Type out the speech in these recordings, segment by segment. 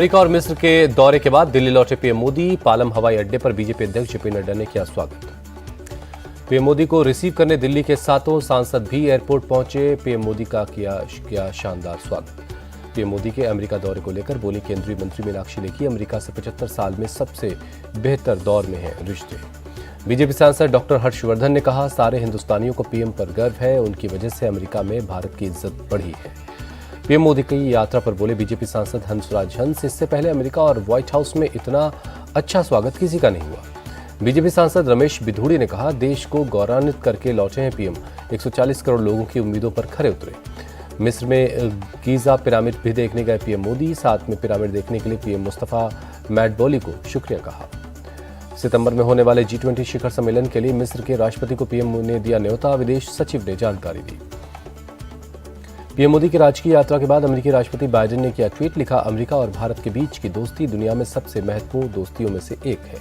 America और मिस्र के दौरे के बाद दिल्ली लौटे पीएम मोदी। पालम हवाई अड्डे पर बीजेपी अध्यक्ष जेपी नड्डा ने किया स्वागत। पीएम मोदी को रिसीव करने दिल्ली के 7 सांसद भी एयरपोर्ट पहुंचे। पीएम मोदी का किया शानदार स्वागत। पीएम मोदी के अमेरिका दौरे को लेकर बोली केंद्रीय मंत्री मीनाक्षी लेखी, अमेरिका से 75 साल में सबसे बेहतर दौर में हैं रिश्ते। बीजेपी सांसद डॉक्टर हर्षवर्धन ने कहा, सारे हिंदुस्तानियों को पीएम पर गर्व है, उनकी वजह से अमेरिका में भारत की इज्जत बढ़ी है। पीएम मोदी की यात्रा पर बोले बीजेपी सांसद हंसराज हंस, इससे पहले अमेरिका और व्हाइट हाउस में इतना अच्छा स्वागत किसी का नहीं हुआ। बीजेपी सांसद रमेश बिधूड़ी ने कहा, देश को गौरवान्वित करके लौटे हैं पीएम, 140 करोड़ लोगों की उम्मीदों पर खरे उतरे। मिस्र में गीजा पिरामिड भी देखने गए पीएम मोदी, साथ में पिरामिड देखने के लिए पीएम मुस्तफा मैडबोली को शुक्रिया कहा। सितंबर में होने वाले G20 शिखर सम्मेलन के लिए मिस्र के राष्ट्रपति को पीएम ने दिया न्योता, विदेश सचिव ने जानकारी दी। पीएम मोदी की राजकीय यात्रा के बाद अमेरिकी राष्ट्रपति बाइडेन ने किया ट्वीट, लिखा, अमेरिका और भारत के बीच की दोस्ती दुनिया में सबसे महत्वपूर्ण दोस्तियों में से एक है।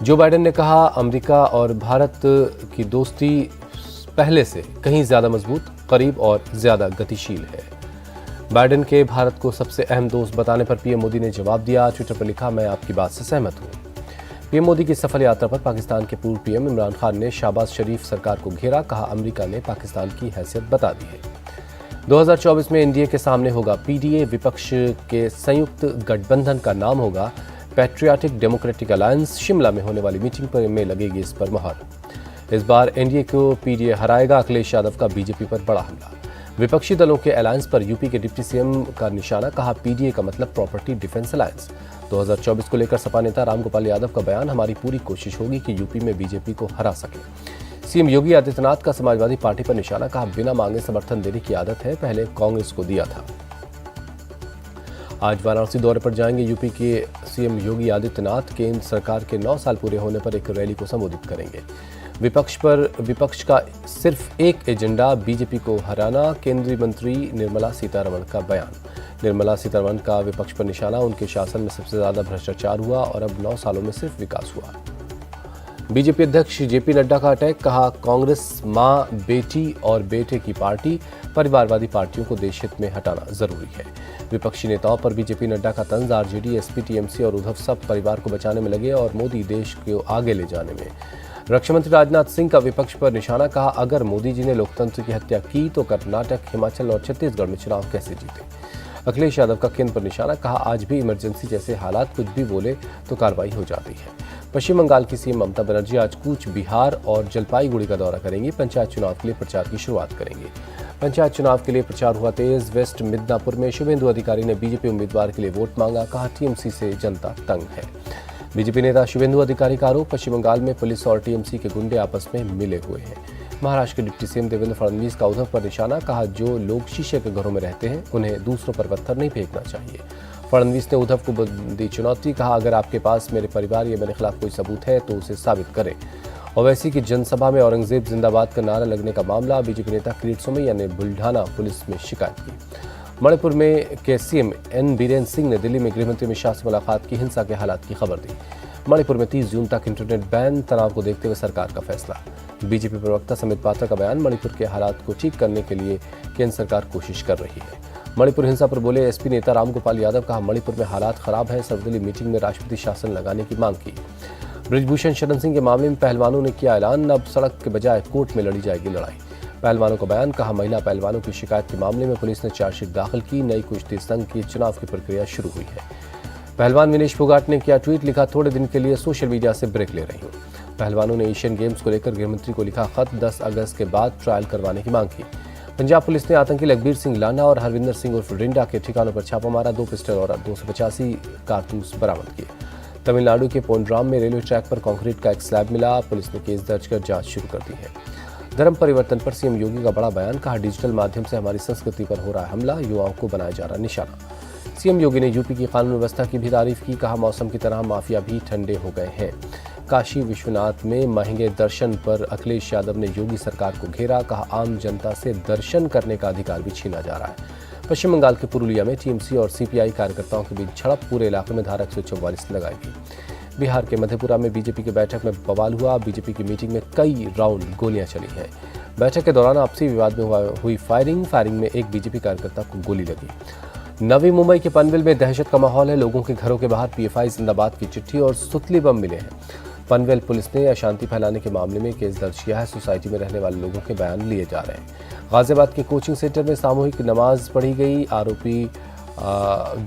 जो बाइडेन ने कहा, अमेरिका और भारत की दोस्ती पहले से कहीं ज्यादा मजबूत, करीब और ज्यादा गतिशील है। बाइडेन के भारत को सबसे अहम दोस्त बताने पर पीएम मोदी ने जवाब दिया। ट्विटर पर लिखा, मैं आपकी बात से सहमत हूं। पीएम मोदी की सफल यात्रा पर पाकिस्तान के पूर्व पीएम इमरान खान ने शहबाज शरीफ सरकार को घेरा, कहा, अमेरिका ने पाकिस्तान की हैसियत बता दी है। 2024 में एनडीए के सामने होगा पीडीए, विपक्ष के संयुक्त गठबंधन का नाम होगा पैट्रियाटिक डेमोक्रेटिक अलायंस। शिमला में होने वाली मीटिंग में लगेगी इस पर मुहर। इस बार एनडीए को पीडीए हराएगा, अखिलेश यादव का बीजेपी पर बड़ा हमला। विपक्षी दलों के अलायंस पर यूपी के डिप्टी सीएम का निशाना, कहा, पीडीए का मतलब प्रॉपर्टी डिफेंस अलायंस। 2024 को लेकर सपा नेता रामगोपाल यादव का बयान, हमारी पूरी कोशिश होगी कि यूपी में बीजेपी को हरा सके। सीएम योगी आदित्यनाथ का समाजवादी पार्टी पर निशाना, कहा, बिना मांगे समर्थन देने की आदत है, पहले कांग्रेस को दिया था। आज वाराणसी दौरे पर जाएंगे यूपी के सीएम योगी आदित्यनाथ। केंद्र सरकार के 9 साल पूरे होने पर एक रैली को संबोधित करेंगे। विपक्ष का सिर्फ एक एजेंडा, बीजेपी को हराना। केंद्रीय मंत्री निर्मला सीतारमण का बयान। निर्मला सीतारमण का विपक्ष पर निशाना, उनके शासन में सबसे ज्यादा भ्रष्टाचार हुआ और अब 9 सालों में सिर्फ विकास हुआ। बीजेपी अध्यक्ष जेपी नड्डा का अटैक, कहा, कांग्रेस मां, बेटी और बेटे की पार्टी, परिवारवादी पार्टियों को देश हित में हटाना जरूरी है। विपक्षी नेताओं पर बीजेपी नड्डा का तंज, आरजेडी, एसपी, टीएमसी और उद्धव सब परिवार को बचाने में लगे और मोदी देश को आगे ले जाने में। रक्षा मंत्री राजनाथ सिंह का विपक्ष पर निशाना, कहा, अगर मोदी जी ने लोकतंत्र की हत्या की तो कर्नाटक, हिमाचल और छत्तीसगढ़ में चुनाव कैसे जीते। अखिलेश यादव का केंद्र पर निशाना, कहा, आज भी इमरजेंसी जैसे हालात, कुछ भी बोले तो कार्रवाई हो जाती है। पश्चिम बंगाल की सीएम ममता बनर्जी आज कूच बिहार और जलपाईगुड़ी का दौरा करेंगी। पंचायत चुनाव के लिए प्रचार की शुरुआत करेंगे। पंचायत चुनाव के लिए प्रचार हुआ तेज। वेस्ट मिदनापुर में शुभेंदु अधिकारी ने बीजेपी उम्मीदवार के लिए वोट मांगा, कहा, टीएमसी से जनता तंग है। बीजेपी नेता शुभेंदु अधिकारी का आरोप, पश्चिम बंगाल में पुलिस और टीएमसी के गुंडे आपस में मिले हुए हैं। महाराष्ट्र के डिप्टी सीएम देवेंद्र फडणवीस का उद्धव पर निशाना, कहा, जो लोग शीशे के घरों में रहते हैं उन्हें दूसरों पर पत्थर नहीं फेंकना चाहिए। फडणवीस ने उद्धव को दी चुनौती, कहा, अगर आपके पास मेरे परिवार या मेरे खिलाफ कोई सबूत है तो उसे साबित करें। ओवैसी की जनसभा में औरंगजेब जिंदाबाद का नारा लगने का मामला, बीजेपी नेता किरीट सोमैया ने बुल्ढाना पुलिस में शिकायत की। मणिपुर में के सीएम एन बीरेन सिंह ने दिल्ली में गृहमंत्री अमित शाह से मुलाकात की, हिंसा के हालात की खबर दी। मणिपुर में 30 जून तक इंटरनेट बैन, तनाव को देखते हुए सरकार का फैसला। बीजेपी प्रवक्ता समित पात्रा का बयान, मणिपुर के हालात को ठीक करने के लिए केंद्र सरकार कोशिश कर रही है। मणिपुर हिंसा पर बोले एसपी नेता रामगोपाल यादव, कहा, मणिपुर में हालात खराब है, सर्वदलीय मीटिंग में राष्ट्रपति शासन लगाने की मांग की। ब्रिजभूषण शरण सिंह के मामले में पहलवानों ने किया ऐलान, अब सड़क के बजाय कोर्ट में लड़ी जाएगी लड़ाई। पहलवानों का बयान, कहा, महिला पहलवानों की शिकायत के मामले में पुलिस ने चार्जशीट दाखिल की। नई कुश्ती संघ की चुनाव की प्रक्रिया शुरू हुई है। पहलवान विनेश फोगाट ने किया ट्वीट, लिखा, थोड़े दिन के लिए सोशल मीडिया से ब्रेक ले रही हूं। पहलवानों ने एशियन गेम्स को लेकर गृहमंत्री को लिखा खत, 10 अगस्त के बाद ट्रायल करवाने की मांग की। पंजाब पुलिस ने आतंकी लखबीर सिंह लाना और हरविंदर सिंह उर्फ रिंडा के ठिकानों पर छापा मारा, 2 पिस्टल और 285 कारतूस बरामद किए। तमिलनाडु के पोंड्राम में रेलवे ट्रैक पर कंक्रीट का एक स्लैब मिला, पुलिस ने केस दर्ज कर जांच शुरू कर दी है। धर्म परिवर्तन पर सीएम योगी का बड़ा बयान, कहा, डिजिटल माध्यम से हमारी संस्कृति पर हो रहा है हमला, युवाओं को बनाया जा रहा निशाना। सीएम योगी ने यूपी की कानून व्यवस्था की भी तारीफ की, कहा, मौसम की तरह माफिया भी ठंडे हो गए हैं। काशी विश्वनाथ में महंगे दर्शन पर अखिलेश यादव ने योगी सरकार को घेरा, कहा, आम जनता से दर्शन करने का अधिकार भी छीना जा रहा है। पश्चिम बंगाल के पुरुलिया में टीएमसी और सीपीआई कार्यकर्ताओं के बीच झड़प, पूरे इलाके में धारा 144 लगाई गई। बिहार के मधेपुरा में बीजेपी की बैठक में बवाल हुआ, बीजेपी की मीटिंग में कई राउंड गोलियां चली हैं। बैठक के दौरान आपसी विवाद में हुई फायरिंग में एक बीजेपी कार्यकर्ता को गोली लगी। नवी मुंबई के पनवेल में दहशत का माहौल है। लोगों के घरों के बाहर पीएफआई जिंदाबाद की चिट्ठी और सुतली बम मिले हैं। पनवेल पुलिस ने अशांति फैलाने के मामले में केस दर्ज किया है। सोसाइटी में रहने वाले लोगों के बयान लिए जा रहे हैं। गाजियाबाद के कोचिंग सेंटर में सामूहिक नमाज पढ़ी गई। आरोपी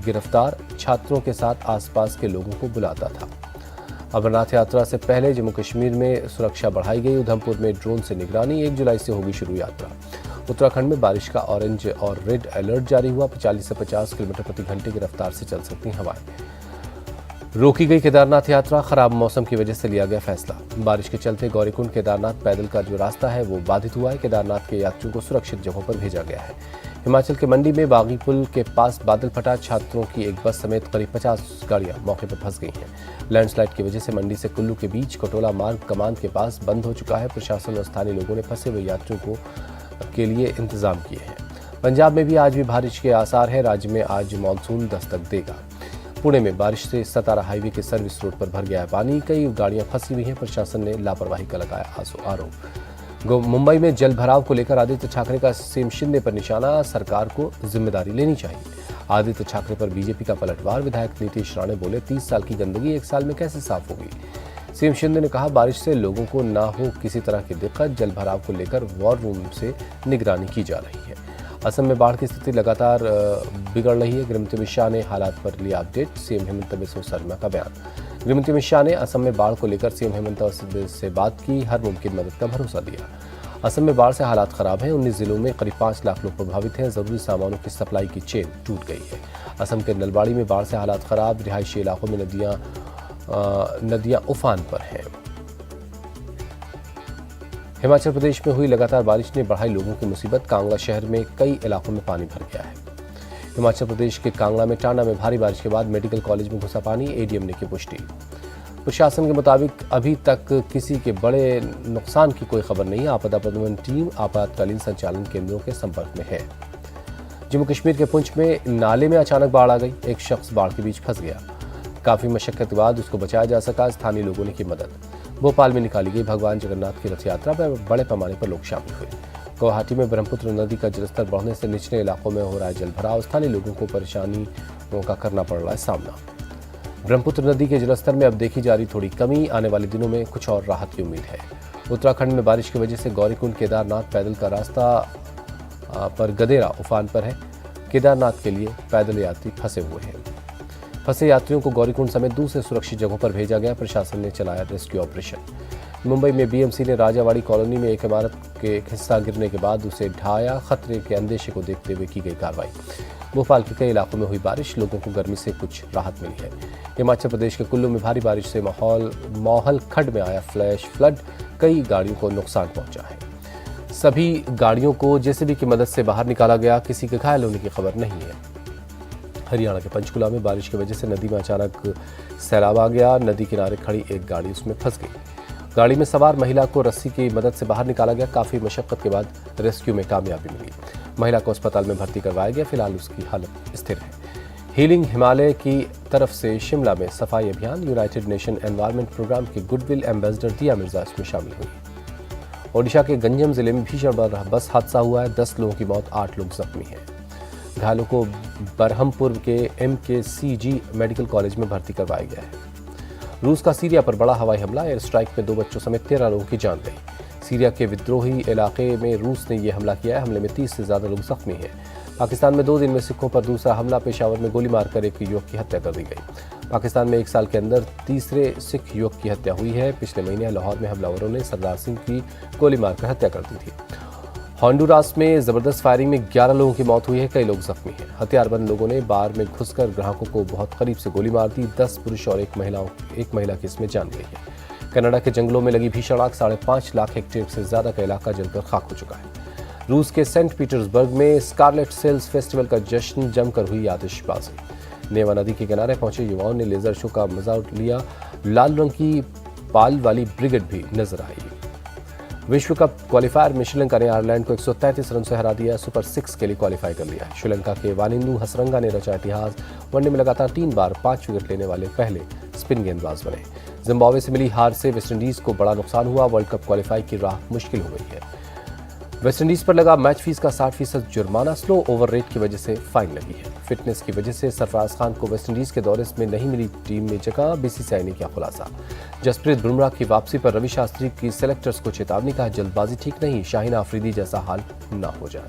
गिरफ्तार छात्रों के साथ आसपास के लोगों को बुलाता था। अमरनाथ यात्रा से पहले जम्मू कश्मीर में सुरक्षा बढ़ाई गई। उधमपुर में ड्रोन से निगरानी। 1 जुलाई से होगी शुरू यात्रा। उत्तराखंड में बारिश का ऑरेंज और रेड अलर्ट जारी हुआ। 40 से 50 किलोमीटर प्रति घंटे की रफ्तार से चल सकती हवाएं। रोकी गई केदारनाथ यात्रा। खराब मौसम की वजह से लिया गया फैसला। बारिश के चलते गौरीकुंड केदारनाथ पैदल का जो रास्ता है वो बाधित हुआ है। केदारनाथ के यात्रियों को सुरक्षित जगहों पर भेजा गया है। हिमाचल के मंडी में बागी पुल के पास बादल फटा। छात्रों की एक बस समेत करीब 50 गाड़ियां मौके पर फंस गई हैं। लैंडस्लाइड की वजह से मंडी से कुल्लू के बीच कटोला मार्ग कमान के पास बंद हो चुका है। प्रशासन और स्थानीय लोगों ने फंसे हुए यात्रियों के लिए इंतजाम किए हैं। पंजाब में भी आज भी बारिश के आसार है। राज्य में आज मानसून दस्तक देगा। पुणे में बारिश से सतारा हाईवे के सर्विस रोड पर भर गया है पानी। कई गाड़ियां फंसी हुई हैं। प्रशासन ने लापरवाही का लगाया आरोप। मुंबई में जल भराव को लेकर आदित्य ठाकरे का सीएम शिंदे पर निशाना। सरकार को जिम्मेदारी लेनी चाहिए। आदित्य ठाकरे पर बीजेपी का पलटवार। विधायक नीतीश राणे बोले 30 साल की गंदगी 1 साल में कैसे साफ होगी। सीएम शिंदे ने कहा बारिश से लोगों को ना हो किसी तरह की दिक्कत। जल भराव को लेकर वॉर रूम से निगरानी की जा रही है। असम में बाढ़ की स्थिति लगातार बिगड़ रही है। गृहमंत्री अमित शाह ने हालात पर लिया अपडेट। सीएम हेमंत बिस्वा शर्मा का बयान। गृहमंत्री अमित शाह ने असम में बाढ़ को लेकर सीएम हेमंत से बात की। हर मुमकिन मदद का भरोसा दिया। असम में बाढ़ से हालात खराब हैं। 19 जिलों में करीब 5 लाख लोग प्रभावित हैं। जरूरी सामानों की सप्लाई की चेन टूट गई है। असम के नलबाड़ी में बाढ़ से हालात खराब। रिहायशी इलाकों में नदियां उफान पर हैं। हिमाचल प्रदेश में हुई लगातार बारिश ने बढ़ाई लोगों की मुसीबत। कांगड़ा शहर में कई इलाकों में पानी भर गया है। हिमाचल प्रदेश के कांगड़ा में टांडा में भारी बारिश के बाद मेडिकल कॉलेज में घुसा पानी। एडीएम ने की पुष्टि। प्रशासन के मुताबिक अभी तक किसी के बड़े नुकसान की कोई खबर नहीं है। आपदा प्रबंधन टीम आपातकालीन संचालन केंद्रों के संपर्क में है। जम्मू कश्मीर के पुंछ में नाले में अचानक बाढ़ आ गई। एक शख्स बाढ़ के बीच फंस गया। काफी मशक्कत के बाद उसको बचाया जा सका। स्थानीय लोगों ने की मदद। भोपाल में निकाली गई भगवान जगन्नाथ की रथ यात्रा पर बड़े पैमाने पर लोग शामिल हुए। गुवाहाटी में ब्रह्मपुत्र नदी का जलस्तर बढ़ने से निचले इलाकों में हो रहा है जलभराव। स्थानीय लोगों को परेशानियों का करना पड़ रहा है सामना। ब्रह्मपुत्र नदी के जलस्तर में अब देखी जा रही थोड़ी कमी। आने वाले दिनों में कुछ और राहत की उम्मीद है। उत्तराखंड में बारिश की वजह से गौरीकुंड केदारनाथ पैदल का रास्ता पर गदेरा उफान पर है। केदारनाथ के लिए पैदल यात्री फंसे हुए हैं। फंसे यात्रियों को गौरीकुंड समेत दूसरे सुरक्षित जगहों पर भेजा गया। प्रशासन ने चलाया रेस्क्यू ऑपरेशन। मुंबई में बीएमसी ने राजावाड़ी कॉलोनी में एक इमारत के एक हिस्सा गिरने के बाद उसे ढाया। खतरे के अंदेशे को देखते हुए की गई कार्रवाई। भोपाल के कई इलाकों में हुई बारिश। लोगों को गर्मी से कुछ राहत मिली है। हिमाचल प्रदेश के कुल्लू में भारी बारिश से माहौल खड्ड में आया फ्लैश फ्लड। कई गाड़ियों को नुकसान पहुंचा है। सभी गाड़ियों को जेसीबी की मदद से बाहर निकाला गया। किसी के घायल होने की खबर नहीं है। हरियाणा के पंचकुला में बारिश की वजह से नदी में अचानक सैलाब आ गया। नदी किनारे खड़ी एक गाड़ी उसमें फंस गई। गाड़ी में सवार महिला को रस्सी की मदद से बाहर निकाला गया। काफी मशक्कत के बाद रेस्क्यू में कामयाबी मिली। महिला को अस्पताल में भर्ती करवाया गया। फिलहाल उसकी हालत स्थिर है। हीलिंग हिमालय की तरफ से शिमला में सफाई अभियान। यूनाइटेड नेशन एनवायरमेंट प्रोग्राम की गुडविल एम्बेसडर दिया मिर्जा इसमें शामिल हुई। ओडिशा के गंजम जिले में भीषण बस हादसा हुआ है। 10 लोगों की मौत, 8 लोग जख्मी हैं। घायलों को बरहमपुर के MKCG मेडिकल कॉलेज में भर्ती करवाया गया है। रूस का सीरिया पर बड़ा हवाई हमला। एयर स्ट्राइक में 2 बच्चों समेत 13 लोगों की जान गई। सीरिया के विद्रोही इलाके में रूस ने यह हमला किया है। हमले में 30 से ज्यादा लोग जख्मी हैं। पाकिस्तान में 2 दिन में सिखों पर दूसरा हमला। पेशावर में गोली मारकर एक युवक की हत्या कर दी गई। पाकिस्तान में 1 साल के अंदर तीसरे सिख युवक की हत्या हुई है। पिछले महीने लाहौर में हमलावरों ने सरदार सिंह की गोली मारकर हत्या कर दी थी। होंडुरास में जबरदस्त फायरिंग में 11 लोगों की मौत हुई है। कई लोग जख्मी हैं। हथियारबंद लोगों ने बार में घुसकर ग्राहकों को बहुत करीब से गोली मार दी। 10 पुरुष और एक महिला की इसमें जान गई है। कनाडा के जंगलों में लगी भीषण आग। 5.5 लाख हेक्टेयर से ज्यादा का इलाका जलकर खाक हो चुका है। रूस के सेंट पीटर्सबर्ग में स्कारलेट सेल्स फेस्टिवल का जश्न जमकर हुई आतिशबाजी। नेवा नदी के किनारे पहुंचे युवाओं ने लेजर शो का मजा लिया। लाल रंग की पाल वाली ब्रिगेड भी नजर आई। विश्व कप क्वालिफायर में श्रीलंका ने आयरलैंड को 133 रन से हरा दिया। सुपर 6 के लिए क्वालिफाई कर लिया। श्रीलंका के वानिंदु हसरंगा ने रचा इतिहास। वनडे में लगातार 3 बार 5 विकेट लेने वाले पहले स्पिन गेंदबाज बने। जिम्बाब्वे से मिली हार से वेस्टइंडीज को बड़ा नुकसान हुआ। वर्ल्ड कप क्वालिफाई की राह मुश्किल हो गई है। वेस्टइंडीज पर लगा मैच फीस का 60% जुर्माना, स्लो ओवर रेट की वजह से फाइन लगी है। फिटनेस की वजह से सरफराज खान को वेस्टइंडीज के दौरे में नहीं मिली टीम में जगह, बीसीसीआई ने किया खुलासा। जसप्रीत बुमराह की वापसी पर रवि शास्त्री की सेलेक्टर्स को चेतावनी, कहा जल्दबाजी ठीक नहीं, शाहीन आफरीदी जैसा हाल न हो जाए।